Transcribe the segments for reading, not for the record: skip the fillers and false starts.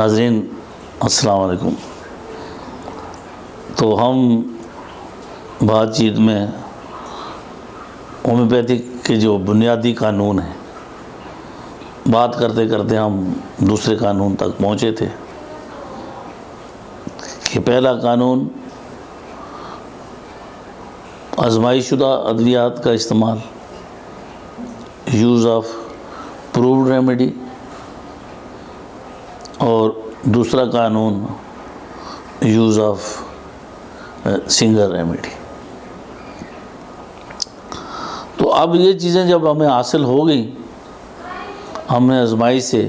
ناظرین السلام علیکم۔ تو ہم بات چیت میں ہومیوپیتھک کے جو بنیادی قانون ہیں بات کرتے کرتے ہم دوسرے قانون تک پہنچے تھے کہ پہلا قانون آزمائی شدہ ادویات کا استعمال، یوز آف پرووڈ ریمیڈی، اور دوسرا قانون یوز آف سنگل ریمیڈی۔ تو اب یہ چیزیں جب ہمیں حاصل ہو گئیں، ہم نے آزمائی سے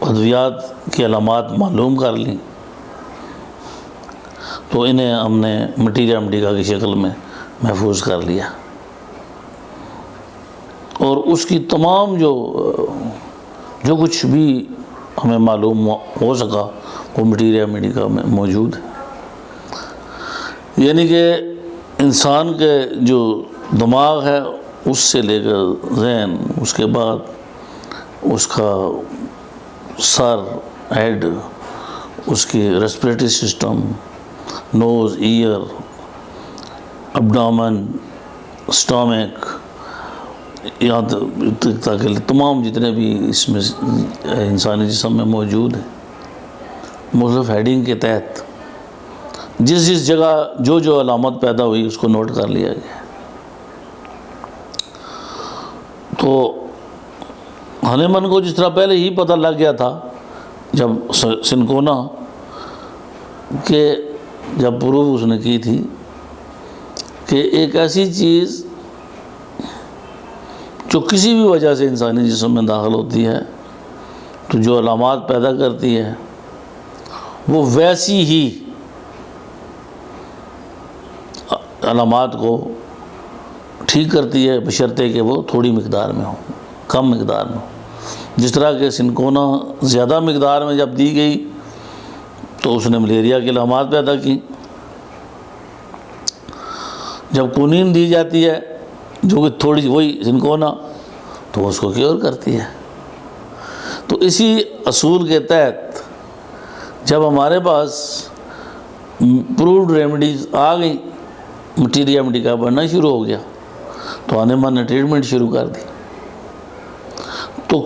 ادویات کی علامات معلوم کر لیں، تو انہیں ہم نے مٹیریا میڈیکا کی شکل میں محفوظ کر لیا، اور اس کی تمام جو کچھ بھی ہمیں معلوم ہو سکا وہ مٹیریا میڈیکا میں موجود ہے۔ یعنی کہ انسان کے جو دماغ ہے اس سے لے کر ذہن، اس کے بعد اس کا سر، ہیڈ، اس کی ریسپریٹری سسٹم، نوز، ایئر، ابڈامن، اسٹامک، یہاں تک تمام جتنے بھی اس میں انسانی جسم میں موجود ہیں، مختلف ہیڈنگ کے تحت جس جگہ جو علامت پیدا ہوئی اس کو نوٹ کر لیا گیا۔ تو ہانیمن کو جس طرح پہلے ہی پتہ لگ گیا تھا جب سنکونا کہ جب پروف اس نے کی تھی کہ ایک ایسی چیز جو کسی بھی وجہ سے انسانی جسم میں داخل ہوتی ہے تو جو علامات پیدا کرتی ہے وہ ویسی ہی علامات کو ٹھیک کرتی ہے، بشرطے کہ وہ تھوڑی مقدار میں ہو، کم مقدار میں ہو۔ جس طرح کہ سنکونا زیادہ مقدار میں جب دی گئی تو اس نے ملیریا کی علامات پیدا کی، جب کونین دی جاتی ہے جو کہ تھوڑی وہی سنکونا تو اس کو کیور کرتی ہے۔ تو اسی اصول کے تحت جب ہمارے پاس پرووڈ ریمیڈیز آ گئی، مٹیریا میڈیکا بننا شروع ہو گیا، تو ہانیمن نے ٹریٹمنٹ شروع کر دی۔ تو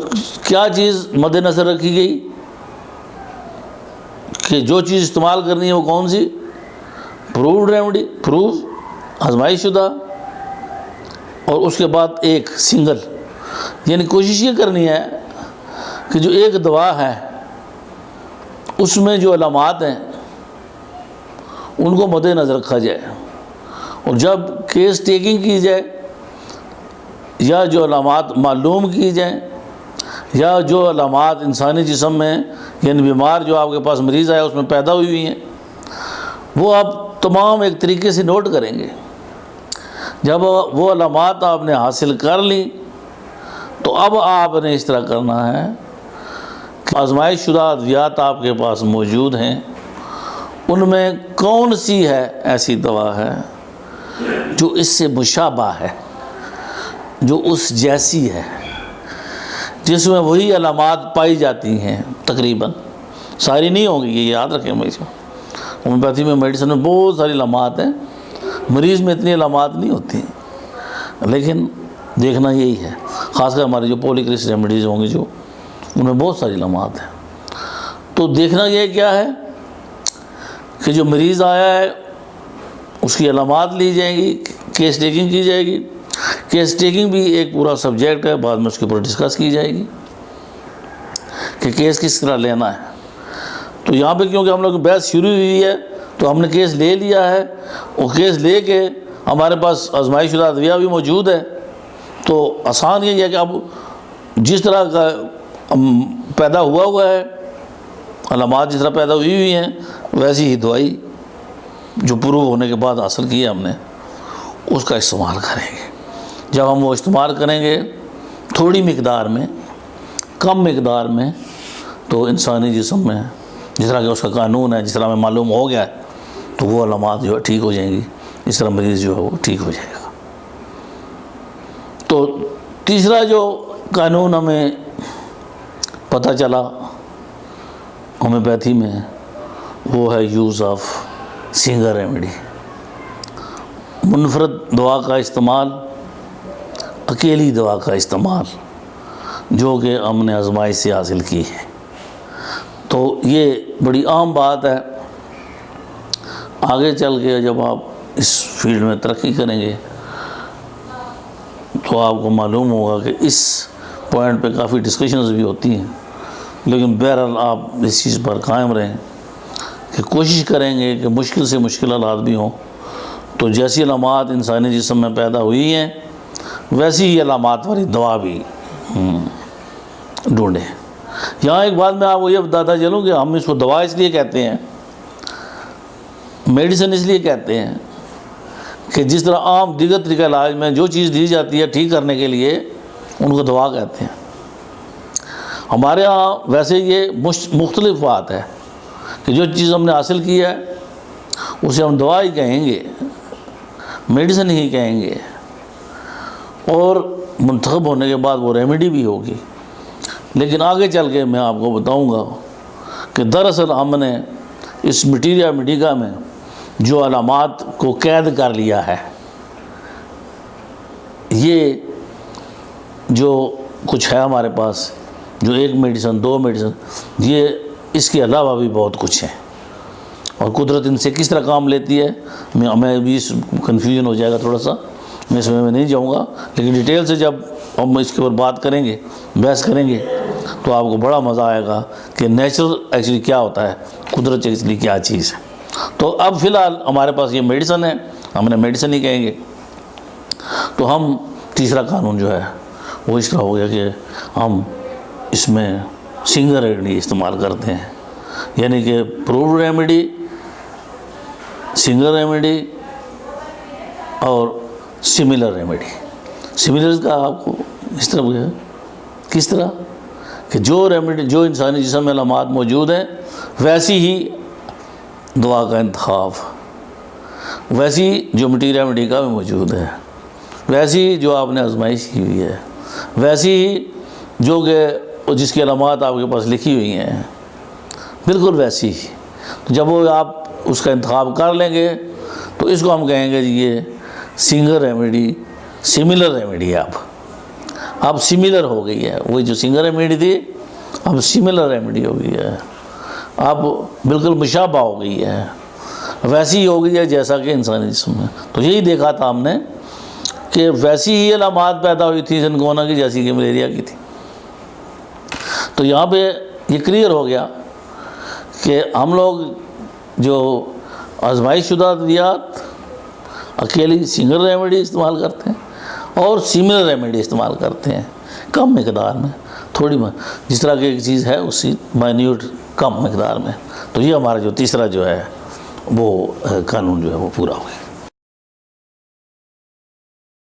کیا چیز مد نظر رکھی گئی کہ جو چیز استعمال کرنی ہے وہ کون سی؟ پرووڈ ریمیڈی، پروف، آزمائی شدہ، اور اس کے بعد ایک سنگل، یعنی کوشش یہ کرنی ہے کہ جو ایک دوا ہے اس میں جو علامات ہیں ان کو مد نظر رکھا جائے، اور جب کیس ٹیکنگ کی جائے یا جو علامات معلوم کی جائیں یا جو علامات انسانی جسم میں یعنی بیمار جو آپ کے پاس مریض آیا اس میں پیدا ہوئی ہیں وہ آپ تمام ایک طریقے سے نوٹ کریں گے۔ جب وہ علامات آپ نے حاصل کر لی تو اب آپ نے اس طرح کرنا ہے کہ آزمائش شدہ ادویات آپ کے پاس موجود ہیں، ان میں کون سی ہے ایسی دوا ہے جو اس سے مشابہ ہے، جو اس جیسی ہے، جس میں وہی علامات پائی جاتی ہیں، تقریباً ساری نہیں ہوں گی، یہ یاد رکھیں بھائی۔ ہومیوپیتھی میں، میڈیسن میں بہت ساری علامات ہیں، مریض میں اتنی علامات نہیں ہوتی، لیکن دیکھنا یہی ہے، خاص کر ہماری جو پولیکریس ریمیڈیز ہوں گی جو ان میں بہت ساری علامات ہیں۔ تو دیکھنا یہ کیا ہے کہ جو مریض آیا ہے اس کی علامات لی جائیں گی، کیس ٹیکنگ کی جائے گی۔ کیس ٹیکنگ بھی ایک پورا سبجیکٹ ہے، بعد میں اس کے اوپر ڈسکس کی جائے گی کہ کیس کس طرح لینا ہے۔ تو یہاں پہ کیونکہ ہم لوگ بحث شروع ہوئی ہے تو ہم نے کیس لے لیا ہے، اور کیس لے کے ہمارے پاس آزمائی شدہ ادویہ بھی موجود ہے، تو آسان یہ ہے کہ اب جس طرح کا پیدا ہوا ہے، علامات جس طرح پیدا ہوئی ہیں ویسی ہی دوائی جو پروو ہونے کے بعد حاصل کی ہے ہم نے اس کا استعمال کریں گے۔ جب ہم وہ استعمال کریں گے تھوڑی مقدار میں، کم مقدار میں، تو انسانی جسم میں جس طرح کہ اس کا قانون ہے، جس طرح ہمیں معلوم ہو گیا ہے، تو وہ علامات جو ہے ٹھیک ہو جائیں گی، اس طرح مریض جو ہے وہ ٹھیک ہو جائے گا۔ تو تیسرا جو قانون ہمیں پتہ چلا ہومیوپیتھی میں وہ ہے یوز آف سنگل ریمیڈی، منفرد دوا کا استعمال، اکیلی دوا کا استعمال، جو کہ ہم نے آزمائش سے حاصل کی ہے۔ تو یہ بڑی عام بات ہے۔ آگے چل کے جب آپ اس فیلڈ میں ترقی کریں گے تو آپ کو معلوم ہوگا کہ اس پوائنٹ پہ کافی ڈسکشنز بھی ہوتی ہیں، لیکن بہرحال آپ اس چیز پر قائم رہیں کہ کوشش کریں گے کہ مشکل سے مشکل حالات بھی ہوں تو جیسی علامات انسانی جسم میں پیدا ہوئی ہیں ویسی ہی علامات والی دوا بھی ڈھونڈیں۔ یہاں ایک بات میں آپ کو یہ بتاتا چلوں کہ ہم اس کو دوا اس لیے کہتے ہیں، میڈیسن اس لیے کہتے ہیں کہ جس طرح عام دیگر طریقہ علاج میں جو چیز دی جاتی ہے ٹھیک کرنے کے لیے ان کو دوا کہتے ہیں، ہمارے ہاں ویسے یہ مختلف بات ہے کہ جو چیز ہم نے حاصل کی ہے اسے ہم دوا ہی کہیں گے، میڈیسن ہی کہیں گے، اور منتخب ہونے کے بعد وہ ریمیڈی بھی ہوگی۔ لیکن آگے چل کے میں آپ کو بتاؤں گا کہ دراصل ہم نے اس میٹیریا میڈیکا میں جو علامات کو قید کر لیا ہے، یہ جو کچھ ہے ہمارے پاس، جو ایک میڈیسن، دو میڈیسن، یہ اس کے علاوہ بھی بہت کچھ ہے، اور قدرت ان سے کس طرح کام لیتی ہے میں بھی کنفیوژن ہو جائے گا تھوڑا سا، میں اس میں نہیں جاؤں گا، لیکن ڈیٹیل سے جب ہم اس کے اوپر بات کریں گے، بحث کریں گے، تو آپ کو بڑا مزہ آئے گا کہ نیچرل ایکچولی کیا ہوتا ہے، قدرت ایکچولی کیا چیز ہے۔ تو اب فی الحال ہمارے پاس یہ میڈیسن ہے، ہم نے میڈیسن ہی کہیں گے۔ تو ہم تیسرا قانون جو ہے وہ اس طرح ہو گیا کہ ہم اس میں سنگل ریمیڈی استعمال کرتے ہیں، یعنی کہ پرووڈ ریمیڈی، سنگل ریمیڈی اور سملر ریمیڈی۔ سملر کا آپ کو اس طرح ہے، کس طرح کہ جو ریمیڈی جو انسانی جسم میں علامات موجود ہیں ویسی ہی دوا کا انتخاب، ویسی جو میٹیریا میڈیکا میں موجود ہے، ویسی جو آپ نے آزمائش کی ہوئی ہے، ویسی ہی جو کہ جس کی علامات آپ کے پاس لکھی ہوئی ہیں، بالکل ویسی ہی۔ تو جب وہ آپ اس کا انتخاب کر لیں گے تو اس کو ہم کہیں گے جی یہ سنگل ریمیڈی، سملر ریمیڈی اب سملر ہو گئی ہے، وہی جو سنگل ریمیڈی تھی اب سملر ریمیڈی ہو گئی ہے، اب بالکل مشابہ ہو گئی ہے، ویسی ہی ہو گئی ہے جیسا کہ انسانی جسم میں۔ تو یہی دیکھا تھا ہم نے کہ ویسی ہی علامات پیدا ہوئی تھی سنکونا کی جیسی کہ ملیریا کی تھی۔ تو یہاں پہ یہ کلیئر ہو گیا کہ ہم لوگ جو آزمائش شدہ ادویات اکیلی سنگل ریمیڈی استعمال کرتے ہیں اور سملر ریمیڈی استعمال کرتے ہیں کم مقدار میں، تھوڑی جس طرح کی ایک چیز ہے اسی مائنیوٹ کم مقدار میں۔ تو یہ ہمارا جو تیسرا جو ہے وہ قانون جو ہے وہ پورا ہو گیا۔